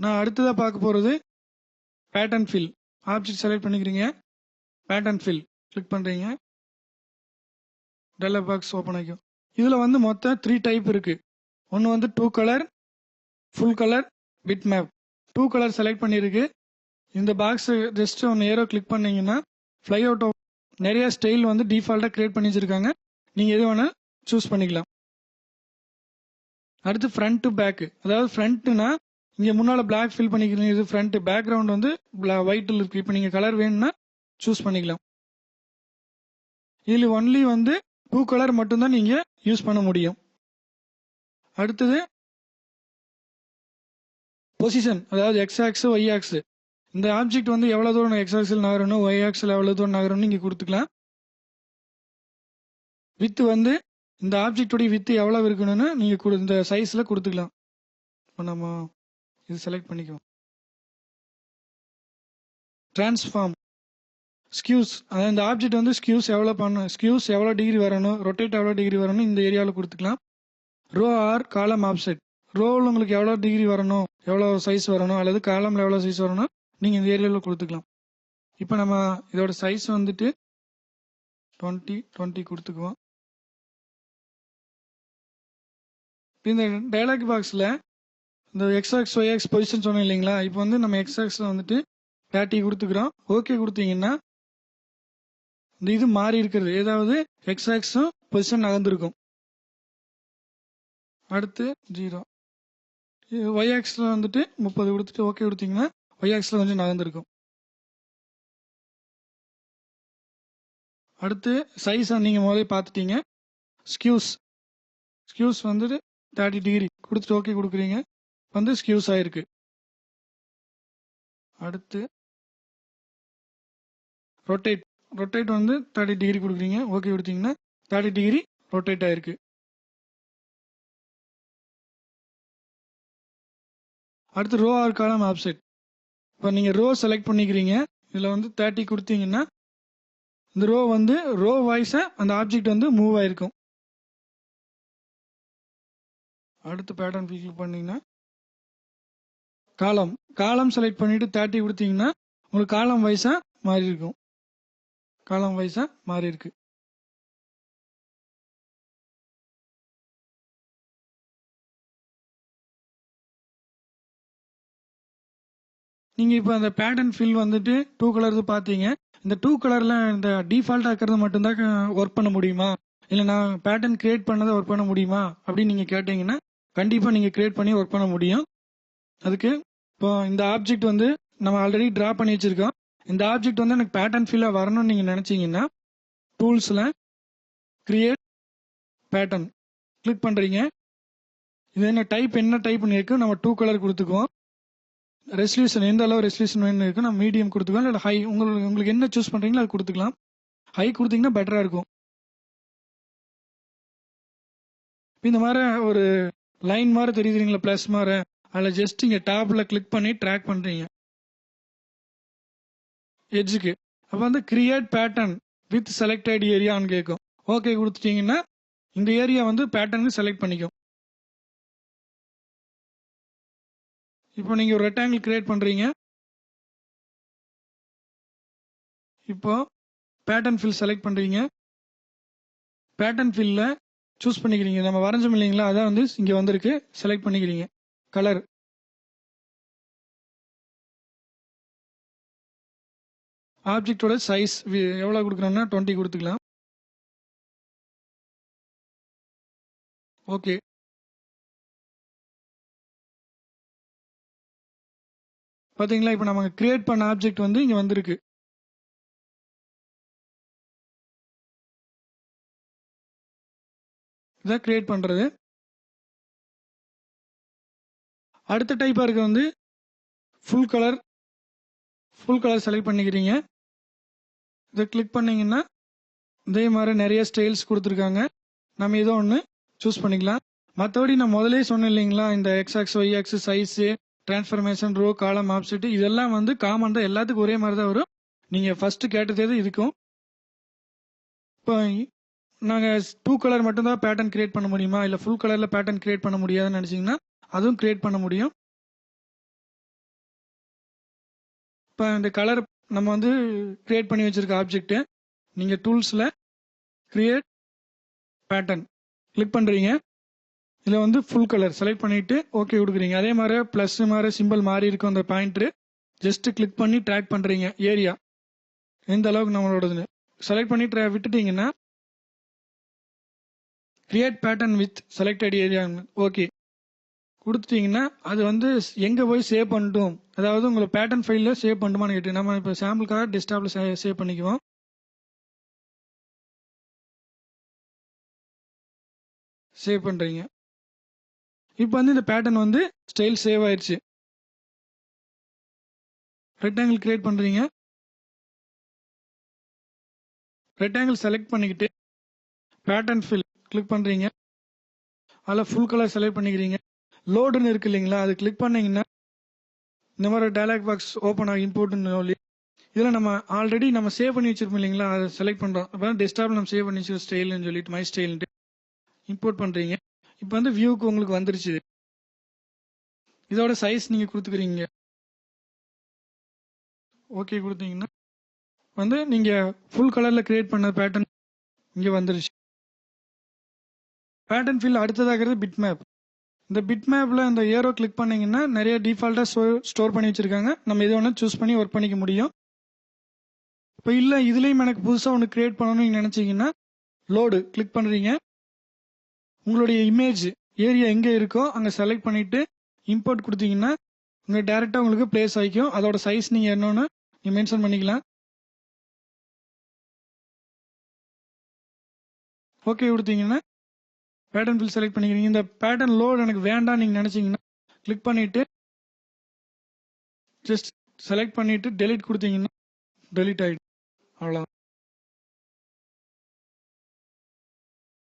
நான் அடுத்ததாக பார்க்க போகிறது பேட்டர்ன் ஃபில். ஆப்ஜெக்ட் செலக்ட் பண்ணிக்கிறீங்க, பேட்டர்ன் ஃபில் கிளிக் பண்ணுறீங்க, டயலாக் பாக்ஸ் ஓப்பன் ஆகிக்கும். இதில் வந்து மொத்தம் 3 டைப் இருக்குது. ஒன்று வந்து 2 colour, full colour, bit map. 2 colour select பண்ணியிருக்கு. இந்த பாக்ஸ் ஜஸ்ட் ஒன்று ஏரோ கிளிக் பண்ணிங்கன்னா ஃப்ளை அவுட் நிறைய ஸ்டைல் வந்து டிஃபால்ட்டாக க்ரியேட் பண்ணி வச்சுருக்காங்க. நீங்கள் எது வேணால் சூஸ் பண்ணிக்கலாம். அடுத்து ஃப்ரண்ட் டு பேக்கு. அதாவது ஃப்ரண்ட்டுனா இங்கே முன்னால் பிளாக் ஃபில் பண்ணிக்கிறீங்க, இது ஃப்ரண்ட்டு. பேக்ரவுண்ட் வந்து ஒயிட்டில் இருக்குது. இப்போ நீங்கள் கலர் வேணும்னா சூஸ் பண்ணிக்கலாம். இதில் ஒன்லி வந்து 2 கலர் மட்டும்தான் நீங்கள் யூஸ் பண்ண முடியும். அடுத்தது பொசிஷன், அதாவது எக்ஸ் ஆக்ஸ் ஒய் ஆக்ஸ். இந்த ஆப்ஜெக்ட் வந்து எவ்வளோ தூரம் எக்ஸ் ஆக்ஸில் நகரணும், ஒய் ஆக்ஸில் எவ்வளோ தூரம் நகரணும் நீங்கள் கொடுத்துக்கலாம். வித்து வந்து இந்த ஆப்ஜெக்டோடைய வித்து எவ்வளோ இருக்கணும்னு நீங்கள் இந்த சைஸில் கொடுத்துக்கலாம். இப்போ நம்ம இது செலக்ட் பண்ணிக்குவோம். டிரான்ஸ்ஃபார்ம், ஸ்கியூஸ், அதாவது இந்த ஆப்ஜெக்ட் வந்து ஸ்கியூஸ் எவ்வளோ பண்ணணும், ஸ்கியூஸ் எவ்வளோ டிகிரி வரணும், ரொட்டேட் எவ்வளோ டிகிரி வரணும் இந்த ஏரியாவில் கொடுத்துக்கலாம். ரோ ஆர் காலம் ஆப்செட், ரோவில் உங்களுக்கு எவ்வளோ டிகிரி வரணும், எவ்வளோ சைஸ் வரணும், அல்லது காலமில் எவ்வளோ சைஸ் வரணும் நீங்கள் இந்த ஏரியாவில் கொடுத்துக்கலாம். இப்போ நம்ம இதோட சைஸ் வந்துட்டு 20 கொடுத்துக்குவோம். இந்த டயலாக் பாக்ஸில் இந்த எக்ஸ்ஆக்ஸ் ஒய்எக்ஸ் பொசிஷன் சொன்னோம் இல்லைங்களா, இப்போ வந்து நம்ம எக்ஸ்ஆக்ஸில் வந்துட்டு 30 கொடுத்துக்கிறோம். ஓகே கொடுத்தீங்கன்னா இந்த இது மாறி இருக்கிறது, ஏதாவது எக்ஸ்ஆக்ஸும் பொசிஷன் நகர்ந்துருக்கும். அடுத்து 0. ஒய்ஆக்ஸில் வந்துட்டு 30 கொடுத்துட்டு ஓகே கொடுத்தீங்கன்னா ஒய்ஆக்ஸில் கொஞ்சம் நகர்ந்துருக்கும். அடுத்து சைஸை நீங்கள் முதல்ல பார்த்துட்டீங்க. ஸ்கியூஸ் வந்துட்டு 30 டிகிரி கொடுத்துட்டு ஓகே கொடுக்குறீங்க, வந்து ஸ்கியூஸ் ஆயிருக்கு. அடுத்து ரொட்டேட் வந்து 30 டிகிரி கொடுக்குறீங்க, ஓகே கொடுத்தீங்கன்னா 30 டிகிரி ரொட்டேட் ஆயிருக்கு. அடுத்து ரோ ஆர் காலம் ஆப்செட். இப்போ நீங்கள் ரோ செலக்ட் பண்ணிக்கிறீங்க, இதில் வந்து 30 கொடுத்தீங்கன்னா இந்த ரோ வந்து ரோ வாய்ஸாக அந்த ஆப்ஜெக்ட் வந்து மூவ் ஆயிருக்கும். அடுத்து பேட்டர்ன் கிளிக் பண்ணீங்கன்னா காலம் செலக்ட் பண்ணிட்டு 30 கொடுத்தீங்கன்னா உங்களுக்கு காலம் வைஸாக மாறி இருக்கும். காலம் வைஸாக மாறி இருக்கு. நீங்கள் இப்போ அந்த பேட்டர்ன் ஃபில் வந்துட்டு 2 கலர் பார்த்தீங்க. இந்த 2 கலரில் இந்த டிஃபால்ட்டாக இருக்கிறது மட்டும்தான் ஒர்க் பண்ண முடியுமா, இல்லை நான் பேட்டர்ன் கிரியேட் பண்ணதை ஒர்க் பண்ண முடியுமா அப்படின்னு நீங்கள் கேட்டிங்கன்னா கண்டிப்பாக நீங்கள் கிரியேட் பண்ணி ஒர்க் பண்ண முடியும். அதுக்கு இப்போ இந்த ஆப்ஜெக்ட் வந்து நம்ம ஆல்ரெடி ட்ரா பண்ணி வச்சுருக்கோம். இந்த ஆப்ஜெக்ட் வந்து எனக்கு பேட்டர்ன் ஃபில்லாக வரணும்னு நீங்கள் நினச்சிங்கன்னா டூல்ஸில் கிரியேட் பேட்டர்ன் கிளிக் பண்ணுறீங்க. இது என்ன டைப்னு இருக்கு, நம்ம 2 கலர் கொடுத்துக்குவோம். ரெசல்யூஷன் எந்த அளவு ரெசல்யூஷன் வேணும் இருக்கு, நம்ம மீடியம் கொடுத்துக்கலாம், இல்லை ஹை, உங்களுக்கு என்ன சூஸ் பண்ணுறீங்களோ அது கொடுத்துக்கலாம். ஹை கொடுத்தீங்கன்னா பெட்டராக இருக்கும். இந்த மாதிரி ஒரு லைன் மாதிரி தெரியுதுங்களா, ப்ளஸ் மாதிரி, அதில் ஜஸ்ட் இங்கே டேப்பில் கிளிக் பண்ணி ட்ராக் பண்ணுறீங்க எட்ஜுக்கு. அப்போ வந்து கிரியேட் பேட்டர்ன் வித் செலக்டட் ஏரியான்னு கேட்கும். ஓகே கொடுத்துட்டீங்கன்னா இந்த ஏரியா வந்து பேட்டர்னுக்கு செலக்ட் பண்ணிக்கும். இப்போ நீங்கள் ஒரு ரெக்டாங்கிள் கிரியேட் பண்ணுறீங்க. இப்போ பேட்டர்ன் ஃபில் செலக்ட் பண்ணுறீங்க. பேட்டர்ன் ஃபில்ல சூஸ் பண்ணிக்கிறீங்க, நம்ம வரைஞ்சோம் இல்லைங்களா, அதான் வந்து இங்கே வந்திருக்கு. செலக்ட் பண்ணிக்கிறீங்க கலர். ஆப்ஜெக்டோட சைஸ் எவ்வளோ கொடுக்குறோம்னா 20 கொடுத்துக்கலாம். ஓகே. பார்த்தீங்களா, இப்போ நம்ம கிரியேட் பண்ண ஆப்ஜெக்ட் வந்து இங்கே வந்திருக்கு. இதான் கிரியேட் பண்ணுறது. அடுத்த டைப்பாக இருக்க வந்து ஃபுல் கலர் செலக்ட் பண்ணிக்கிறீங்க. இதை கிளிக் பண்ணிங்கன்னா இதே மாதிரி நிறைய ஸ்டைல்ஸ் கொடுத்துருக்காங்க. நம்ம ஏதோ ஒன்று சூஸ் பண்ணிக்கலாம். மற்றபடி நான் முதலே சொன்னேன் இல்லைங்களா, இந்த x axis y axis size transformation row column offset இதெல்லாம் வந்து காமன் தான், எல்லாத்துக்கும் ஒரே மாதிரி தான் வரும். நீங்கள் ஃபஸ்ட்டு கேட்டதே இதுக்கும். இப்போ நாங்கள் 2 கலர் மட்டும்தான் பேட்டர்ன் கிரியேட் பண்ண முடியுமா, இல்லை ஃபுல் கலரில் பேட்டர்ன் கிரியேட் பண்ண முடியாதுன்னு நினச்சிங்கன்னா அதுவும் கிரியேட் பண்ண முடியும். இப்போ இந்த கலர் நம்ம வந்து கிரியேட் பண்ணி வச்சிருக்க ஆப்ஜெக்ட் நீங்கள் டூல்ஸில் கிரியேட் பேட்டர்ன் கிளிக் பண்ணுறீங்க. இதில் வந்து ஃபுல் கலர் செலக்ட் பண்ணிவிட்டு ஓகே கொடுக்குறீங்க. அதே மாதிரி ப்ளஸ் மாதிரி சிம்பிள் மாறி இருக்கும் அந்த பாயிண்ட்ரு. ஜஸ்ட் கிளிக் பண்ணி ட்ராக் பண்ணுறீங்க ஏரியா எந்த அளவுக்கு நம்மளோடதுன்னு செலக்ட் பண்ணி விட்டுட்டீங்கன்னா create pattern with selected area okay கொடுத்துட்டீங்கன்னா அது வந்து எங்கே போய் சேவ் பண்ணிட்டோம், அதாவது உங்களை பேட்டர்ன் ஃபைலில் சேவ் பண்ணிட்டுமான்னு கேட்டு நம்ம இப்போ சாம்பிளுக்காக டெஸ்க்டாப்பில் சேவ் பண்ணிக்குவோம். சேவ் பண்ணுறீங்க. இப்போ வந்து இந்த பேட்டர்ன் வந்து ஸ்டைல் சேவ் ஆயிடுச்சு. ரெக்டாங்கிள் கிரியேட் பண்ணுறீங்க. ரெக்டாங்கிள் செலக்ட் பண்ணிக்கிட்டு பேட்டர்ன் ஃபில் கிளிக் பண்ணுறீங்க. அதில் ஃபுல் கலர் செலக்ட் பண்ணிக்கிறீங்க. லோடுன்னு இருக்கு இல்லைங்களா, அது கிளிக் பண்ணீங்கன்னா இந்த மாதிரி டயலாக் பாக்ஸ் ஓப்பன் ஆகும். இம்போர்ட்னு சொல்லி இதில் நம்ம ஆல்ரெடி நம்ம சேவ் பண்ணி வச்சிருப்போம் இல்லைங்களா, அதை செலக்ட் பண்ணுறோம். அப்போ டெஸ்க்டாப்பில் நம்ம சேவ் பண்ணி வச்சிருக்க ஸ்டைல்னு சொல்லிட்டு மை ஸ்டைல்ன்ட்டு இம்போர்ட் பண்ணுறீங்க. இப்போ வந்து வியூக்கு உங்களுக்கு வந்துருச்சு. இதோட சைஸ் நீங்கள் கொடுத்துக்கிறீங்க. ஓகே கொடுத்தீங்கன்னா வந்து நீங்கள் ஃபுல் கலரில் கிரியேட் பண்ண பேட்டர்ன் இங்கே வந்துருச்சு. பேட்டர்ன் ஃபில் அடுத்ததாகிறது பிட் மேப். இந்த பிட் மேப்பில் இந்த ஏரோ கிளிக் பண்ணிங்கன்னா நிறைய டிஃபால்ட்டாக ஸ்டோர் பண்ணி வச்சுருக்காங்க. நம்ம எது வேணால் சூஸ் பண்ணி ஒர்க் பண்ணிக்க முடியும். இப்போ இல்லை இதுலேயும் எனக்கு புதுசாக ஒன்று கிரியேட் பண்ணணும்னு நினச்சிங்கன்னா லோடு கிளிக் பண்ணுறீங்க. உங்களுடைய இமேஜ் ஏரியா எங்கே இருக்கோ அங்கே செலக்ட் பண்ணிவிட்டு இம்போர்ட் கொடுத்தீங்கன்னா உங்கள் டேரெக்டாக உங்களுக்கு பிளேஸ் ஆகிக்கும். அதோட சைஸ் நீங்கள் என்னன்னு நீங்கள் மென்ஷன் பண்ணிக்கலாம். ஓகே கொடுத்தீங்கன்னா பேட்டர்ன் ஃபில் செலக்ட் பண்ணிக்கிறீங்க. இந்த பேட்டர்ன் லோடு எனக்கு வேண்டாம் நீங்கள் நினச்சிங்கன்னா கிளிக் பண்ணிவிட்டு ஜஸ்ட் செலக்ட் பண்ணிவிட்டு டெலிட் கொடுத்தீங்கன்னா டெலிட் ஆகிடும். அவ்வளோதான்.